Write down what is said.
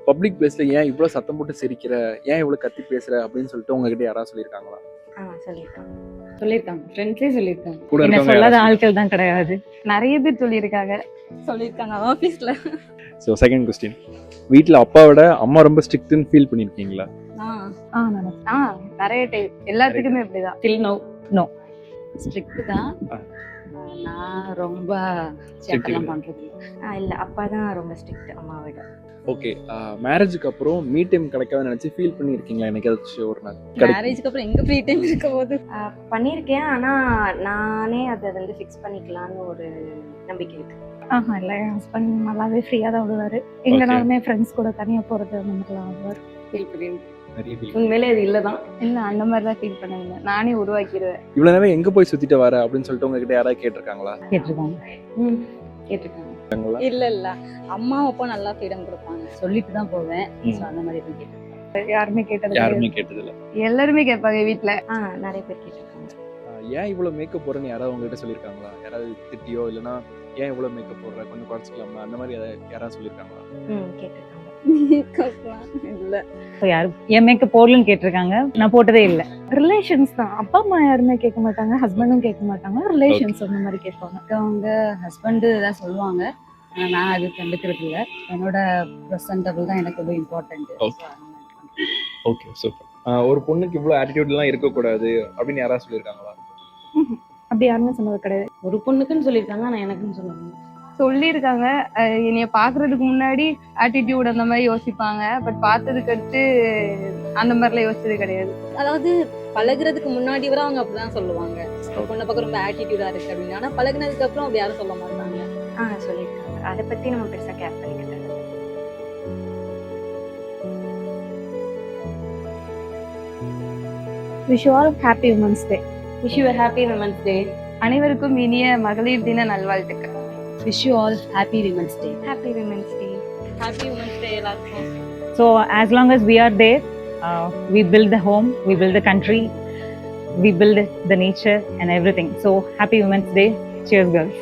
Public பிளேஸ்ல ஏன் இவ்வளோ சத்தம் போட்டு சிரிக்கிற, ஏன் இவ்வளோ கத்தி பேசுற அப்படின்னு சொல்லிட்டு உங்ககிட்ட யாராவது சொல்லியிருக்காங்களா? சொல்லியிருக்காங்க ஃப்ரெண்ட்ஸே சொல்லியிருக்காங்க. கூட என்ன இருக்கவங்க சொல்லாத யாராவது ஆட்கள் தான் கிடையாது, நிறைய பேர் சொல்லியிருக்காங்க ஆஃபீஸில். ஸோ செகண்ட் கொஸ்டின், வீட்டில் அப்பாவோட அம்மா ரொம்ப ஸ்ட்ரிக்ட்னு ஃபீல் பண்ணியிருக்கீங்களா? நிறைய டைம் எல்லாத்துக்குமே இப்படிதான். டில் நோ ஸ்ட்ரிக்ட் தான். நான் ரொம்ப சேட்டெல்லாம் பண்றது இல்லை, அப்பா தான் ரொம்ப ஸ்ட்ரிக்ட் அம்மாவை விட. ஓகே, மேரேஜுக்கு அப்புறம் மீ டைம் கிடைக்காதுன்னு நினச்சி ஃபீல் பண்ணியிருக்கீங்களா? எனக்கு ஏதாச்சும் ஒரு நாள் மேரேஜ்க்கு அப்புறம் எங்க ஃப்ரீ டைம் இருக்க போது பண்ணியிருக்கேன், ஆனால் நானே அதை வந்து ஃபிக்ஸ் பண்ணிக்கலான்னு ஒரு நம்பிக்கை இருக்கு. இல்லை, என் ஹஸ்பண்ட் நல்லாவே ஃப்ரீயாக தான் விடுவார். எங்கனாலுமே ஃப்ரெண்ட்ஸ் கூட தனியாக போகிறது அந்த மாதிரிலாம் விடுவார். ஃபீல் பண்ணிருக்கேன். நிறைய feel. உண்மையிலே அது இல்லதான். இல்லை, அந்த மாதிரிலாம் ஃபீல் பண்ணதில்லை, நானே உருவாக்கிடுவேன். இவ்வளோ நேரம் எங்கே போய் சுற்றிட்டு வர அப்படின்னு சொல்லிட்டு உங்ககிட்ட யாராவது கேட்டிருக்காங்களா? கேட்டிருக்காங்க. கேட்டிருக்காங்க. இல்ல அம்மா அப்பா நல்லா ஃப்ரீடம் கொடுப்பாங்க, சொல்லிட்டு தான் போவேன். So, அந்த மாதிரி எதுவும் கேட்டிருக்காங்க. யாருமே கேட்டது யாருமே கிடையாது. கேட்டதில்ல. எல்லாருமே கேட்பாங்க வீட்டில். நிறைய பேர் கேட்டிருக்காங்க. ஏன் இவ்வளோ மேக்கப் போடுறேன்னு யாராவது உங்ககிட்ட சொல்லியிருக்காங்களா? யாராவது திட்டியோ இல்லைன்னா ஏன் இவ்வளோ மேக்கப் போடுற, கொஞ்சம் குறைச்சிக்கலாமா, அந்த மாதிரி யாராவது சொல்லியிருக்காங்களா? கேட்டிருக்காங்க. இல்ல இப்போ யாரும் என் மேக்கப் போடலன்னு கேட்டிருக்காங்க, நான் போட்டதே இல்லை. ரிலேஷன்ஸ் தான், அப்பா அம்மா யாருமே கேட்க மாட்டாங்க, ஹஸ்பண்டும் கேட்க மாட்டாங்க, ரிலேஷன்ஸ் அந்த மாதிரி கேட்பாங்க. அவங்க ஹஸ்பண்ட் தான் சொல்லுவாங்க, ஆனா நான் அது கண்டுக்கிறது இல்லை. என்னோட ப்ரெசன்டபிள் தான் எனக்கு ரொம்ப இம்பார்ட்டன்ட். Okay, super. ஒரு பொண்ணுக்கு இவ்வளோ ஆட்டிடியூட்லாம் இருக்கக்கூடாது அப்படின்னு யாராவது சொல்லியிருக்காங்களா? அப்படி யாருமே சொன்னது கிடையாது. ஒரு பொண்ணுக்குன்னு சொல்லியிருக்காங்க, ஆனா எனக்குன்னு சொல்லுவாங்க. சொல்லியிருக்காங்க, என்னைய பார்க்கறதுக்கு முன்னாடி ஆட்டிடியூட் அந்த மாதிரி யோசிப்பாங்க, பட் பார்த்ததுக்கு அடுத்து அந்த மாதிரிலாம் யோசிச்சது கிடையாது. அதாவது பழகுறதுக்கு முன்னாடி வரை அவங்க அப்படிதான் சொல்லுவாங்க, பொண்ணை பக்கம் ரொம்ப ஆட்டிடியூடா இருக்கு அப்படின்னு. ஆனா பழகுனதுக்கு அப்புறம் அப்படி யாரும் சொல்ல மாட்டாங்க. சொல்லியிருக்காங்க. அதை பற்றி நம்ம பெருசாக கேர் பண்ணிக்கிட்டது. Wish you all happy women's day. Wish you happy women's day. அனைவருக்கும் இனிய மகளிர் தின நல்வாழ்த்துக்கள். Wish you all happy women's day. Happy women's day. Happy women's day எல்லாருக்கும். So as long as we are there, we build the home, we build the country, we build the nature and everything. So happy Women's Day. Cheers, girls.